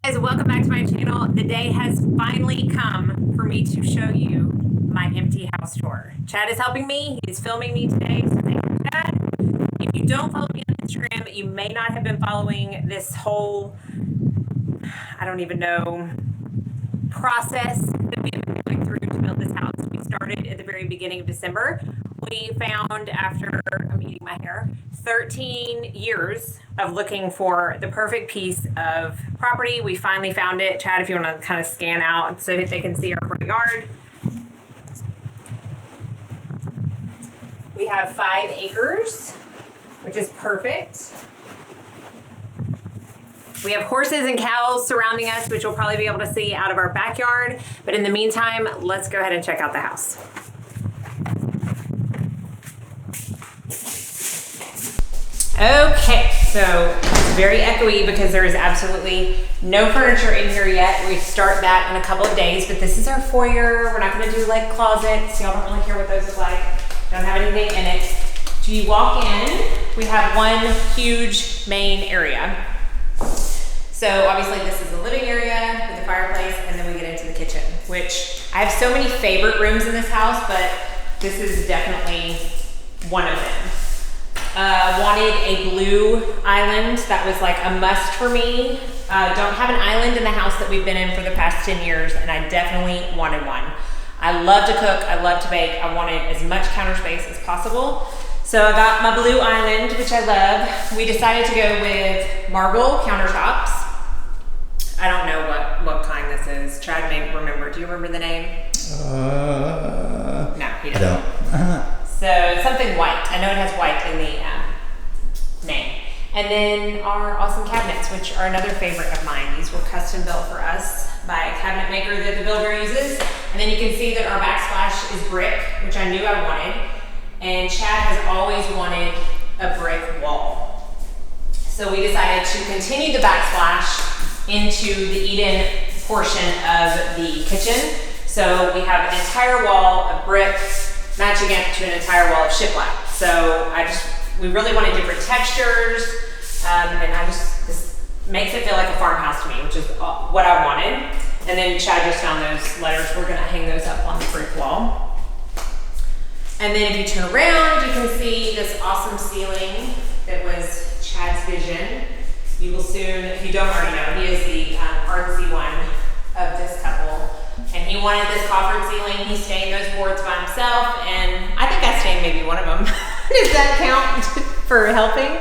Guys, welcome back to my channel. The day has finally come for me to show you my empty house tour. Chad is helping me. He's filming me today, so thank you, Chad. If you don't follow me on Instagram, you may not have been following this whole, I don't even know, process that we've been going through to build this house. We started at the very beginning of December. We found, after, I'm eating my hair, 13 years of looking for the perfect piece of property, we finally found it. Chad, if you want to kind of scan out so that they can see our front yard. We have 5 acres, which is perfect. We have horses and cows surrounding us, which you'll probably be able to see out of our backyard. But in the meantime, let's go ahead and check out the house. Okay, so it's very echoey because there is absolutely no furniture in here yet. We start that in a couple of days, but this is our foyer. We're not gonna do like closets. Y'all don't really care what those look like. Don't have anything in it. So you walk in, we have one huge main area. So obviously this is the living area with the fireplace, and then we get into the kitchen, which I have so many favorite rooms in this house, but this is definitely one of them. Wanted a blue island. That was like a must for me. Don't have an island in the house that we've been in for the past 10 years, and I definitely wanted one. I love to cook, I love to bake. I wanted as much counter space as possible. So I got my blue island, which I love. We decided to go with marble countertops. I don't know what kind this is. Chad may remember. Do you remember the name? No, he doesn't. So something white. I know it has white in the name. And then our awesome cabinets, which are another favorite of mine. These were custom built for us by a cabinet maker that the builder uses. And then you can see that our backsplash is brick, which I knew I wanted. And Chad has always wanted a brick wall. So we decided to continue the backsplash into the eat-in portion of the kitchen. So we have an entire wall of brick matching it to an entire wall of shiplap. So we really wanted different textures, and this makes it feel like a farmhouse to me, which is what I wanted. And then Chad just found those letters. We're gonna hang those up on the brick wall. And then if you turn around, you can see this awesome ceiling that was Chad's vision. You will soon, if you don't already know, he is the artsy one of this couple. And he wanted this coffered ceiling. He stained those boards by himself, and I think I stained maybe one of them. Does that count for helping?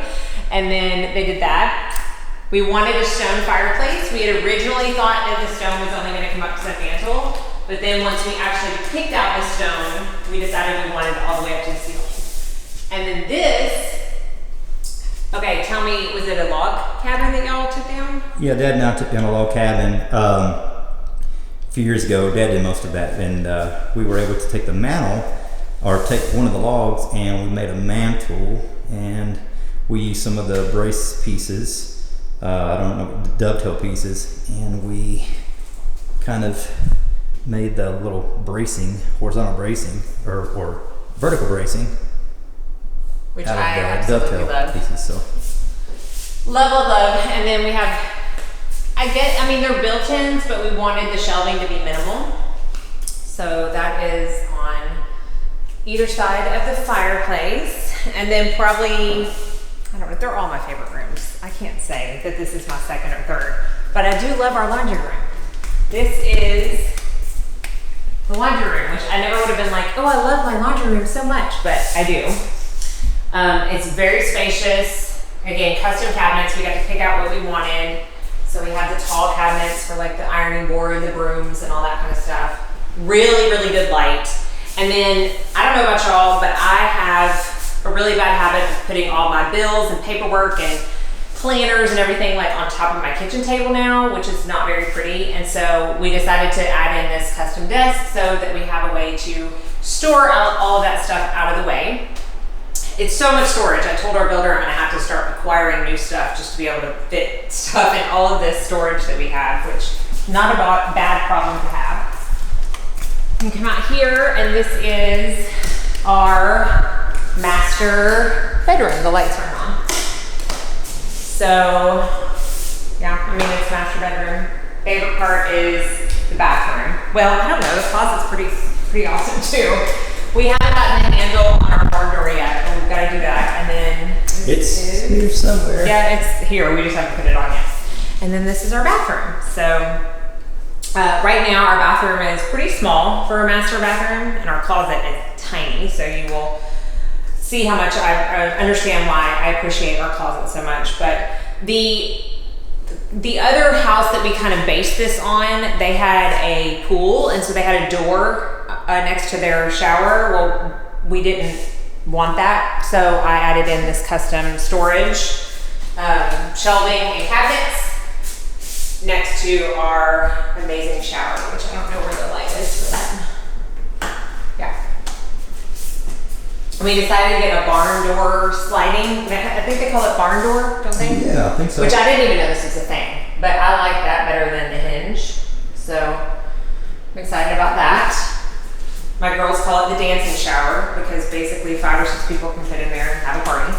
And then they did that. We wanted a stone fireplace. We had originally thought that the stone was only gonna come up to the mantle, but then once we actually picked out the stone, we decided we wanted it all the way up to the ceiling. And then this, okay, tell me, was it a log cabin that y'all took down? Yeah, Dad and I took down a log cabin a few years ago. Dad did most of that, and we were able to take the mantle, or take one of the logs, and we made a mantle, and we used some of the brace pieces, I don't know, dovetail pieces, and we kind of made the little bracing, horizontal bracing, or vertical bracing, which out I of the absolutely love. pieces. So Love. And then we have, I mean, they're built-ins, but we wanted the shelving to be minimal. So that is on either side of the fireplace. And then probably, I don't know, they're all my favorite rooms. I can't say that this is my second or third, but I do love our laundry room. This is the laundry room, which I never would have been like, oh, I love my laundry room so much, but I do. It's very spacious. Again, custom cabinets. We got to pick out what we wanted. So we have the tall cabinets for like the ironing board, the brooms, and all that kind of stuff. Really, really good light. And then, I don't know about y'all, but I have a really bad habit of putting all my bills and paperwork and planners and everything like on top of my kitchen table now, which is not very pretty. And so we decided to add in this custom desk so that we have a way to store all of that stuff out of the way. It's so much storage. I told our builder I'm gonna have to start acquiring new stuff just to be able to fit stuff in all of this storage that we have, which is not a bad problem to have. You can come out here, and this is our master bedroom. The lights aren't on. So Yeah, I mean, it's master bedroom. Favorite part is the bathroom. Well, I don't know, the closet's pretty awesome too. We haven't gotten a handle on our barn door yet, but we've got to do that. And then It's here somewhere. Yeah, it's here. We just haven't put it on yet. And then this is our bathroom. So right now our bathroom is pretty small for a master bathroom, and our closet is tiny. So you will see how much I understand why I appreciate our closet so much. But the other house that we kind of based this on, they had a pool, and so they had a door next to their shower. Well, we didn't want that, so I added in this custom storage, shelving and cabinets next to our amazing shower, which I don't know where the light is for that. Yeah. We decided to get a barn door sliding. I think they call it barn door, don't they? Yeah, I think so. Which I didn't even know this was a thing, but I like that better than the hinge. So I'm excited about that. My girls call it the dancing shower because basically 5 or 6 people can fit in there and have a party.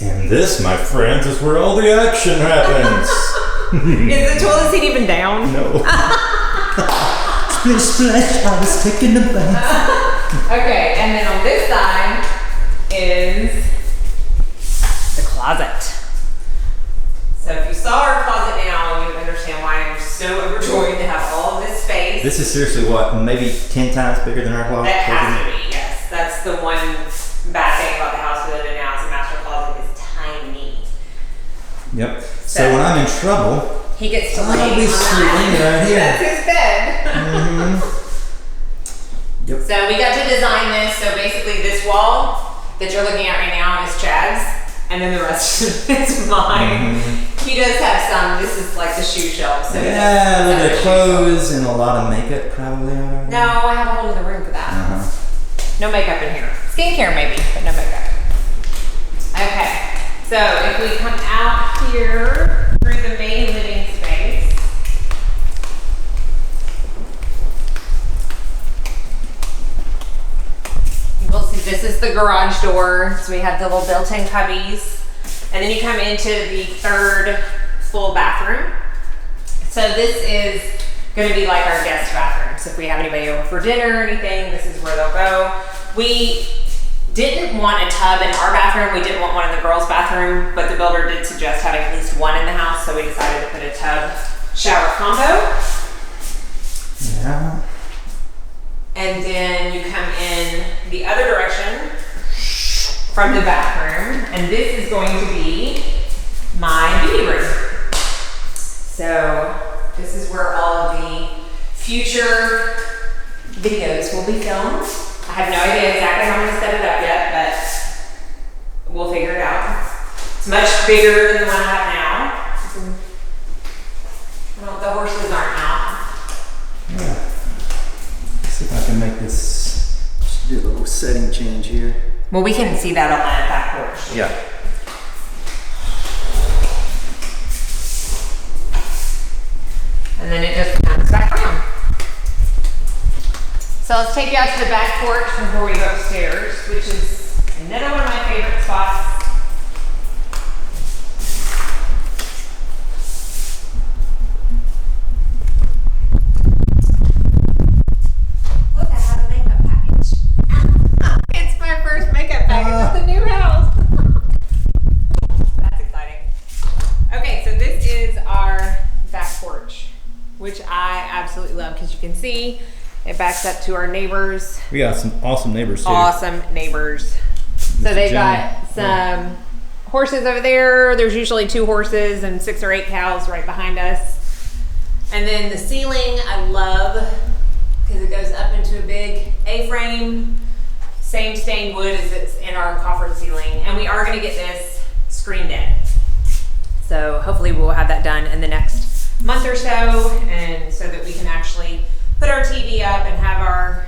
And this, my friends, is where all the action happens. Is the toilet seat even down? No. Splish, splash, I was taking a bath. Okay, and then on this side is the closet. So if you saw our closet now, you would understand why I'm so overjoyed to have all of this space. This is seriously what, maybe 10 times bigger than our closet? That has to be, yes. That's the one bad thing about the house we live in now is the master closet is tiny. Yep. So when I'm in trouble, he gets to lay I'll be sleeping right here. That's his bed. Yep. So we got to design this. So basically this wall that you're looking at right now is Chad's, and then the rest is mine. He does have some. This is like the shoe shelf. So yeah, a little bit of clothes and a lot of makeup probably on our No, I have a whole other room for that. No makeup in here. Skincare maybe, but no makeup. Okay, so if we come out here through the main living space, you'll see this is the garage door. So we have the little built-in cubbies. And then you come into the third full bathroom. So this is going to be like our guest bathroom. So if we have anybody over for dinner or anything, this is where they'll go. We didn't want a tub in our bathroom. We didn't want one in the girls' bathroom, but the builder did suggest having at least one in the house. So we decided to put a tub shower combo. Yeah. And then you come in the other direction from the bathroom, and this is going to be my beauty room. So this is where all of the future videos will be filmed. I have no idea exactly how I'm gonna set it up yet, but we'll figure it out. It's much bigger than the one I have now. Well, the horses aren't out. Yeah. Let's see if I can make this, just do a little setting change here. Well, we can see that on that back porch. Yeah. And then it just comes back around. So let's take you out to the back porch before we go upstairs, which is another one of my favorite spots. Look, I have a makeup package. It's my first makeup package at the new house. That's exciting. Okay, so this is our back porch, which I absolutely love because you can see it backs up to our neighbors. We got some awesome neighbors too. Awesome neighbors. So they've got some horses over there. There's usually 2 horses and 6 or 8 cows right behind us. And then the ceiling I love because it goes up into a big A-frame, same stained wood as it's in our coffered ceiling. And we are going to get this screened in. So hopefully we'll have that done in the next month or so, and so that we can actually put our TV up and have our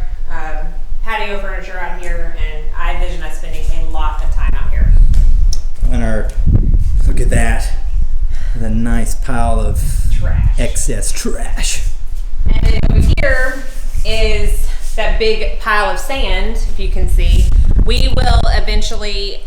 patio furniture out here. And I envision us spending a lot of time out here. And our, look at that, the nice pile of Trash. excess trash. And then over here is that big pile of sand, if you can see, we will eventually,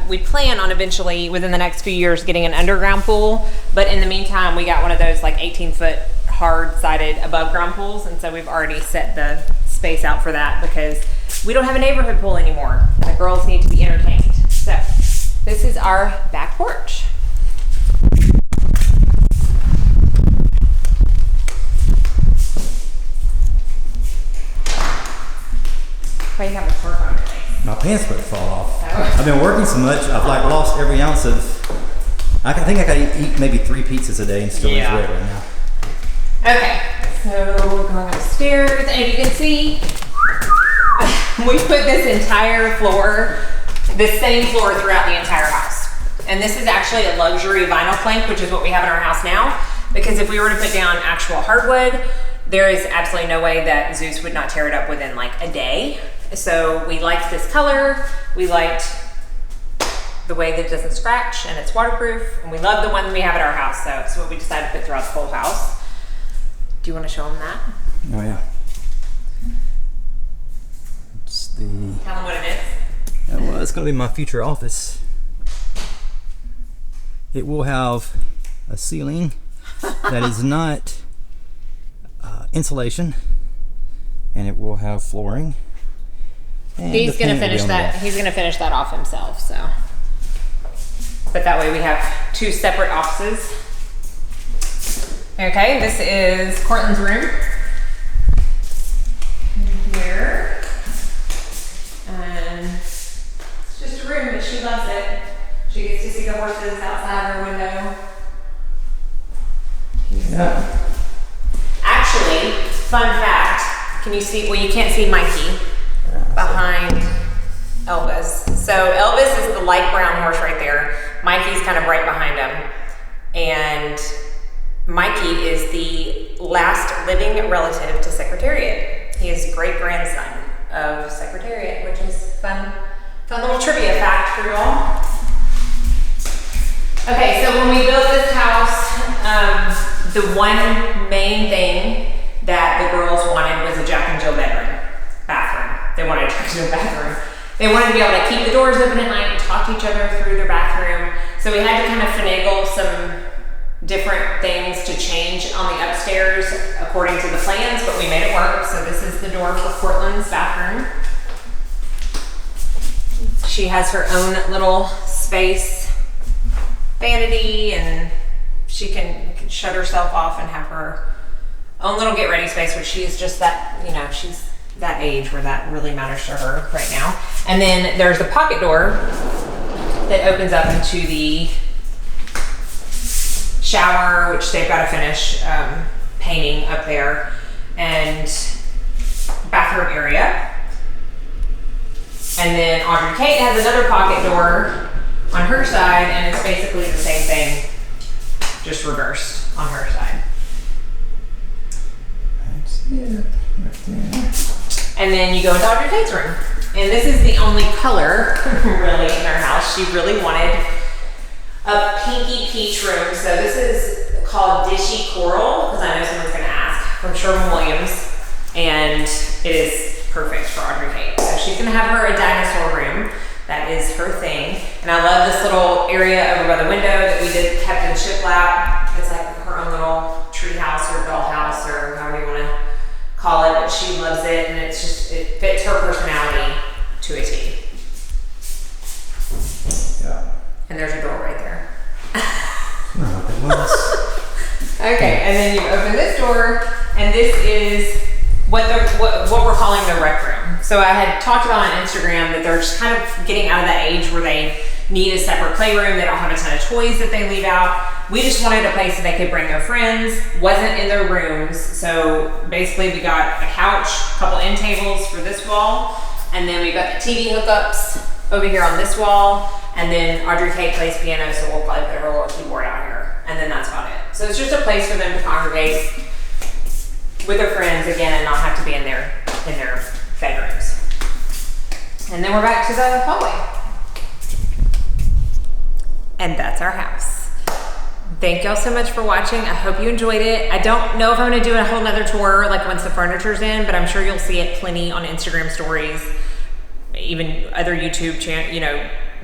we plan on eventually within the next few years getting an underground pool. But in the meantime, we got one of those like 18-foot hard-sided above-ground pools. And so we've already set the space out for that because we don't have a neighborhood pool anymore. The girls need to be entertained. So this is our back porch. Why you have a torque on your face? My pants about to fall off. Oh. I've been working so much, I've like lost every ounce of, I think I gotta eat maybe 3 pizzas a day and still lose weight right now. Okay, so we're going upstairs, and you can see we put this entire floor, the same floor throughout the entire house. And this is actually a luxury vinyl plank, which is what we have in our house now, because if we were to put down actual hardwood, there is absolutely no way that Zeus would not tear it up within like a day. So we liked this color, we liked the way that it doesn't scratch and it's waterproof, and we love the one we have at our house, so it's what we decided to put throughout the whole house. Do you want to show them that? Oh yeah. It's the... Tell them what it is. Well, it's gonna be my future office. It will have a ceiling that is not insulation, and it will have flooring. And He's gonna finish that. He's gonna finish that off himself. So, but that way we have 2 separate offices. Okay, this is Cortland's room. Here, and it's just a room, but she loves it. She gets to see the horses outside her window. Yeah. Actually, fun fact, can you see, well you can't see Mikey behind Elvis. So Elvis is the light brown horse right there. Mikey's kind of right behind him. And Mikey is the last living relative to Secretariat. He is great-grandson of Secretariat, which is fun little trivia fact for you all. Okay, so when we built this house, the one main thing that the girls wanted was a Jack and Jill bathroom. They wanted a Jack and Jill bathroom. They wanted to be able to keep the doors open at night and talk to each other through their bathroom. So we had to kind of finagle some different things to change on the upstairs according to the plans, but we made it work. So this is the door for Portland's bathroom. She has her own little space, vanity, and she can shut herself off and have her own little get ready space, which she is just that, you know, she's that age where that really matters to her right now. And then there's the pocket door that opens up into the shower, which they've got to finish painting up there, and bathroom area. And then Audrey Kate has another pocket door on her side, and it's basically the same thing, just reversed on her side. That's it, right there. And then you go into Audrey Kate's room. And this is the only color, really, in our house. She really wanted a pinky peach room. So this is called Dishy Coral, because I know someone's gonna ask, from Sherwin Williams. And it is perfect for Audrey Kate. So she's gonna have her a dinosaur room. That is her thing. And I love this little area over by the window that we did kept in shiplap. It's like her own little tree house or doll house or however you wanna call it, but she loves it, and it's just, it fits her personality to a T. Yeah. And there's a door right there. Not what it was. Okay, and then you open this door, and this is what we're calling the rec room. So I had talked about on Instagram that they're just kind of getting out of that age where they need a separate playroom. They don't have a ton of toys that they leave out. We just wanted a place that they could bring their friends, wasn't in their rooms. So basically we got a couch, a couple end tables for this wall, and then we've got the TV hookups over here on this wall, and then Audrey Kate plays piano, so we'll probably put her little keyboard out here, and then that's about it. So it's just a place for them to congregate with their friends again and not have to be in their bedrooms. And then we're back to the hallway. And that's our house. Thank y'all so much for watching. I hope you enjoyed it. I don't know if I'm gonna do a whole nother tour like once the furniture's in, but I'm sure you'll see it plenty on Instagram stories, even other YouTube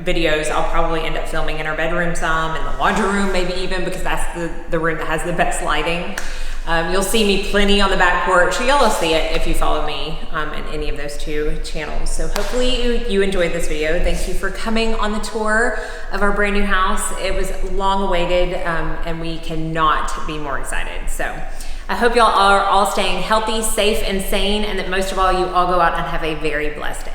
videos. I'll probably end up filming in our bedroom some, in the laundry room maybe even, because that's the room that has the best lighting. You'll see me plenty on the back porch. Y'all will see it if you follow me in any of those two channels. So hopefully you enjoyed this video. Thank you for coming on the tour of our brand new house. It was long awaited and we cannot be more excited. So I hope y'all are all staying healthy, safe, and sane, and that most of all, you all go out and have a very blessed day.